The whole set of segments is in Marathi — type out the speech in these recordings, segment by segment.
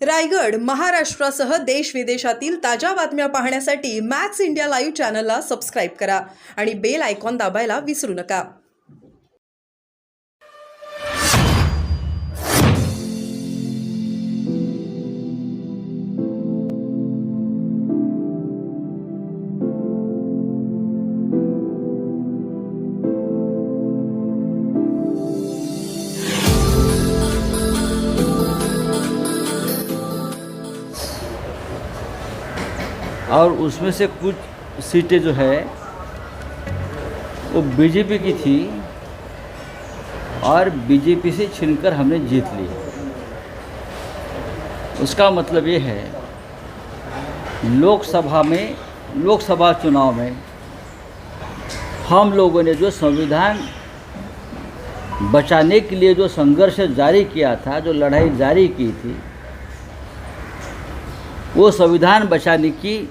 रायगड महाराष्ट्रासह देश विदेशातील ताज्या बातम्या पाहण्यासाठी मॅक्स इंडिया लाईव्ह चॅनलला सबस्क्राईब करा आणि बेल आयकॉन दाबायला विसरू नका। और उसमें से कुछ सीटें जो है वो बीजेपी की थी और बीजेपी से छीनकर हमने जीत ली। उसका मतलब ये है लोकसभा चुनाव में हम लोगों ने जो संविधान बचाने के लिए जो संघर्ष जारी किया था, जो लड़ाई जारी की थी, वो संविधान बचाने की,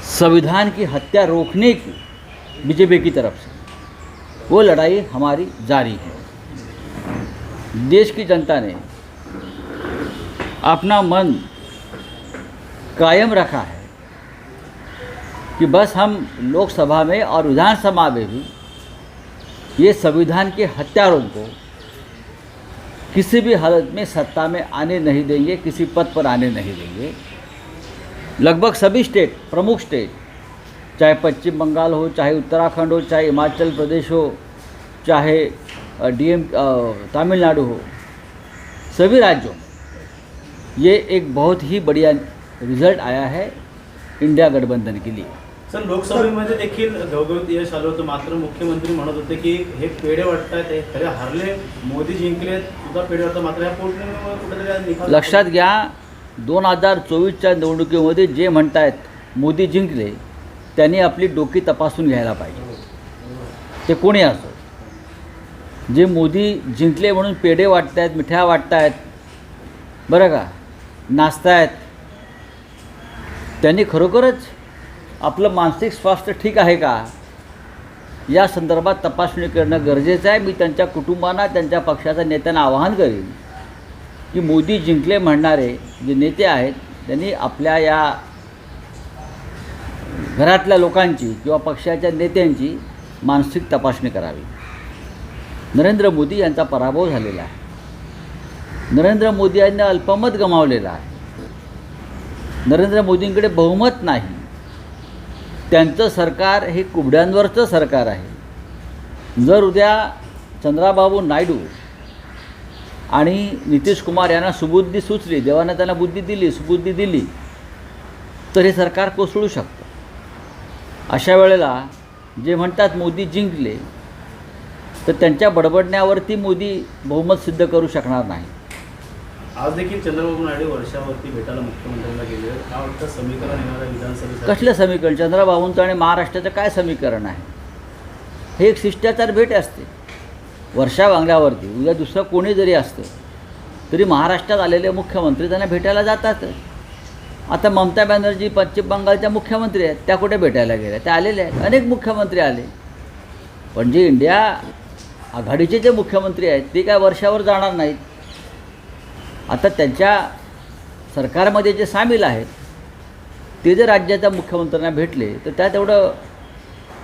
संविधान की हत्या रोकने की बीजेपी की तरफ से वो लड़ाई हमारी जारी है। देश की जनता ने अपना मन कायम रखा है कि बस हम लोकसभा में और विधानसभा में भी ये संविधान के हत्यारों को किसी भी हालत में सत्ता में आने नहीं देंगे, किसी पद पर आने नहीं देंगे। लगभग सभी स्टेट, प्रमुख स्टेट, चाहे पश्चिम बंगाल हो, चाहे उत्तराखंड हो, चाहे हिमाचल प्रदेश हो, चाहे तमिलनाडु हो, सभी राज्यों में ये एक बहुत ही बढ़िया रिझल्ट आया है इंडिया गठबंधन के लिए। सर, लोकसभेमध्ये देखील घवघवीत यश आलं होतं, मात्र मुख्यमंत्री म्हणत होते की हे पेढे वाटतात, हे खरे हारले, मोदी जिंकले, सुद्धा पेढे वाटतात, मात्र या पोटनिवडणुकीमुळे कुठेतरी निकाल लक्षात घ्या, 2024च्या निवडणुकीमध्ये जे म्हणतायत मोदी जिंकले, त्यांनी आपली डोकी तपासून घ्यायला पाहिजे। ते कोणी असो, जे मोदी जिंकले म्हणून पेढे वाटतायत, मिठ्या वाटतायत, बरं का, नाचतायत, त्यांनी खरोखरच आपलं मानसिक स्वास्थ्य ठीक आहे का या संदर्भात तपासणी करणं गरजेचं आहे। मी त्यांच्या कुटुंबांना, त्यांच्या पक्षाच्या नेत्यांना आवाहन करीन की मोदी जिंकले म्हणणारे जे नेते आहेत त्यांनी आपल्या या घरातल्या लोकांची किंवा पक्षाच्या नेत्यांची मानसिक तपासणी करावी। नरेंद्र मोदी यांचा पराभव झालेला आहे। नरेंद्र मोदी यांनी अल्पमत गमावलेला आहे। नरेंद्र मोदींकडे बहुमत नाही। त्यांचं सरकार हे कुबड्यांवरचं सरकार आहे। जर उद्या चंद्राबाबू नायडू आणि नितीश कुमार यांना सुबुद्धी सुचली, देवाने त्यांना बुद्धी दिली, सुबुद्धी दिली, तर हे सरकार कोसळू शकतं। अशा वेळेला जे म्हणतात मोदी जिंकले, तर त्यांच्या बडबडण्यावरती मोदी बहुमत सिद्ध करू शकणार नाही। आज देखील चंद्रबाबू नायडू वर्षावरती भेटायला मुख्यमंत्र्यांना गेले, काय वाटतं समीकरण येणाऱ्या विधानसभेसाठी? कसलं समीकरण? चंद्रबाबूंचं आणि महाराष्ट्राचं काय समीकरण आहे? हे एक शिष्टाचार भेट असते वर्षा बांगल्यावरती। उद्या दुसरं कोणी जरी असतं तरी महाराष्ट्रात आलेले मुख्यमंत्री त्यांना भेटायला जातात। आता ममता बॅनर्जी पश्चिम बंगालच्या मुख्यमंत्री आहेत, त्या कुठे भेटायला गेल्या? त्या आलेल्या आहेत, अनेक मुख्यमंत्री आले, पण जे इंडिया आघाडीचे जे मुख्यमंत्री आहेत ते काय वर्षावर जाणार नाहीत। आता त्यांच्या सरकारमध्ये जे सामील आहेत ते जर राज्याच्या मुख्यमंत्र्यांना भेटले तर त्यात एवढं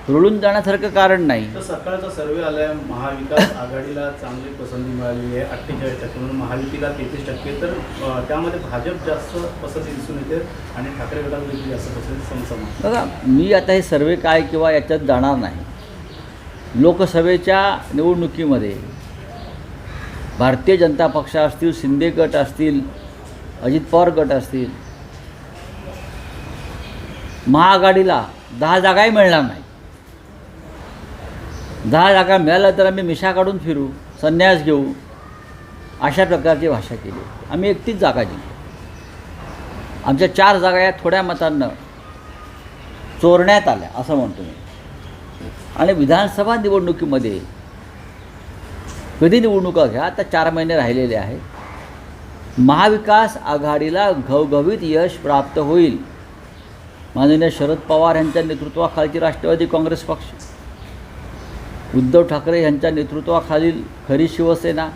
रुळून जाण्यासारखं कारण नाही। तर सकाळचा सर्वे आला आहे, महाविकास आघाडीला चांगली पसंती मिळालेली आहे 48%, म्हणून महायुतीला 33%, तर त्यामध्ये भाजप जास्त पसंती दिसून येते आणि ठाकरे गटाला देखील जास्त पसंती समसमान। बघा, मी आता हे सर्वे काय किंवा याच्यात जाणार नाही। लोकसभेच्या निवडणुकीमध्ये भारतीय जनता पक्ष असतील, शिंदे गट असतील, अजित पवार गट असतील, महाआघाडीला 10 जागाही मिळणार नाही। 10 जागा मिळाल्या तर आम्ही मिशा काढून फिरू, संन्यास घेऊ, अशा प्रकारची भाषा केली। आम्ही 31 जागा जिंकलो। आमच्या 4 जागा या थोड्या मतांना चोरण्यात आल्या असं म्हणतो मी। आणि विधानसभा निवडणुकीमध्ये कधी निवडणुका घ्या, आता 4 महिने राहिलेले आहेत, महाविकास आघाडीला घवघवीत यश प्राप्त होईल। माननीय शरद पवार यांच्या नेतृत्वाखालची राष्ट्रवादी काँग्रेस पक्ष, उद्धव ठाकरे यांच्या नेतृत्वाखालील खरी शिवसेना,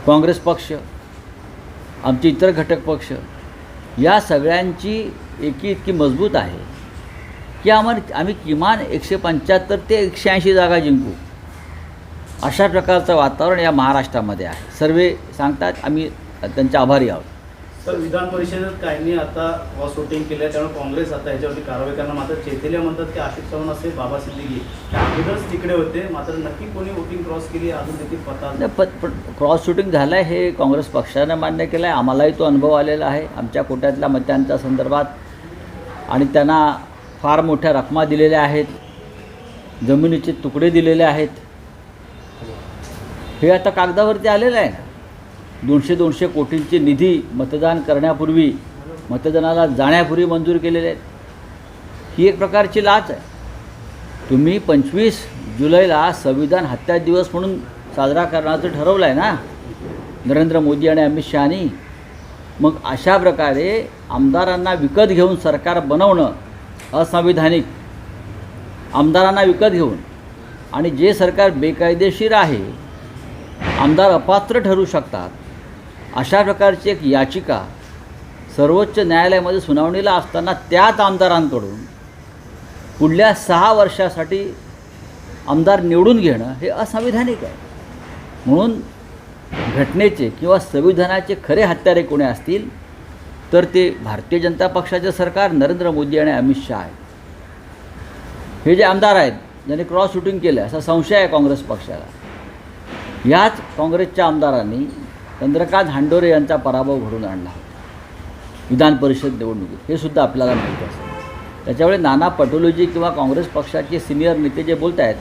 काँग्रेस पक्ष आमचे इतर घटक पक्ष या सगळ्यांची एकी इतकी मजबूत आहे की आम्ही किमान 175 ते 180 जागा जिंकू, अशा प्रकारचं वातावरण या महाराष्ट्रामध्ये आहे. सर्वे सांगतात, आम्ही त्यांचे आभारी आहोत. तर विधान परिषदेत काहींनी आता क्रॉस वोटिंग केलं, त्यामुळे काँग्रेस आता याच्यावरती कारवाई करणार. मात्र चेतेलिया म्हणतात की आशिष चव्हाण असे बाबा सिद्दीकी त्या अगोदरच तिकडे होते, मात्र नक्की कोणी वोटिंग क्रॉस केली अजून देखील पता नाही. पण क्रॉस शूटिंग झालं आहे हे काँग्रेस पक्षानं मान्य केलं आहे. आम्हालाही तो अनुभव आलेला आहे आमच्या कोट्यातल्या मतांच्या संदर्भात, आणि त्यांना फार मोठ्या रकमा दिलेल्या आहेत, जमिनीचे तुकडे दिलेले आहेत. हे आता कागदावरती आलेलं आहे ना. 200 कोटींचे निधी मतदान करण्यापूर्वी, मतदानाला जाण्यापूर्वी मंजूर केलेले आहेत. ही एक प्रकारची लाच आहे. तुम्ही 25 जुलैला संविधान हत्या दिवस म्हणून साजरा करण्याचं ठरवलं आहे ना नरेंद्र मोदी आणि अमित शहानी. मग अशा प्रकारे आमदारांना विकत घेऊन सरकार बनवणं असंविधानिक. आमदारांना विकत घेऊन, आणि जे सरकार बेकायदेशीर आहे, आमदार अपात्र ठरू शकतात, अशा प्रकारची एक याचिका सर्वोच्च न्यायालयामध्ये सुनावणीला असताना त्याच आमदारांकडून पुढल्या 6 वर्षासाठी आमदार निवडून घेणं हे असंविधानिक आहे. म्हणून घटनेचे किंवा संविधानाचे खरे हत्यारे कोणी असतील तर ते भारतीय जनता पक्षाचे सरकार, नरेंद्र मोदी आणि अमित शहा आहेत. हे जे आमदार आहेत ज्यांनी क्रॉस शूटिंग केलं असा संशय आहे काँग्रेस पक्षाला. याच काँग्रेसच्या आमदारांनी चंद्रकांत हांडोरे यांचा पराभव घडवून आणला विधान परिषद निवडणुकीत, हे सुद्धा आपल्याला माहिती असेल. त्याच्यामुळे नाना पटोलेजी किंवा काँग्रेस पक्षाचे सिनियर नेते जे बोलत आहेत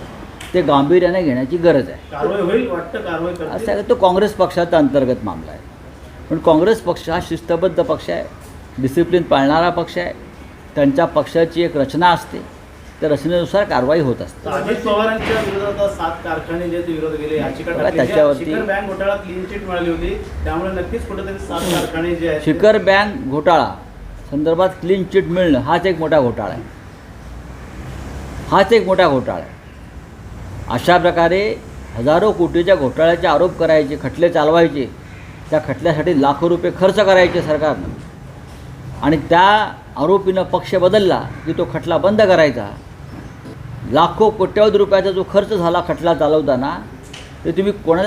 ते गांभीर्याने घेण्याची गरज आहे. कारवाई होईल वाटतं, कारवाई करतील. असं आहे, तो काँग्रेस पक्षाचा अंतर्गत मामला आहे. पण काँग्रेस पक्ष हा शिस्तबद्ध पक्ष आहे, डिसिप्लिन पाळणारा पक्ष आहे. त्यांच्या पक्षाची एक रचना असते, त्या रचनेनुसार कारवाई होत असते. अजित पवारांच्या विरोधात 7 कारखाने जे ते विरोध केले, याचिका बघा, टाकली. त्याच्यावरती- शिखर बँक घोटाळा क्लीन चिट मिळाली होती, त्यामुळे नक्कीच कुठेतरी 7 कारखाने जे आहेत शिखर बँक घोटाळा संदर्भात क्लीन चिट मिळणं हाच एक मोठा घोटाळा आहे. हाच एक मोठा घोटाळा आहे. अशा प्रकारे हजारो कोटीच्या घोटाळ्याचे आरोप करायचे, खटले चालवायचे, त्या खटल्यासाठी लाखो रुपये खर्च करायचे सरकारनं, आणि त्या आरोपीनं पक्ष बदलला की तो खटला बंद करायचा. लाखो कोट्यवधी रुपयाचा जो खर्च झाला खटला चालवताना, ते तुम्ही कोणाला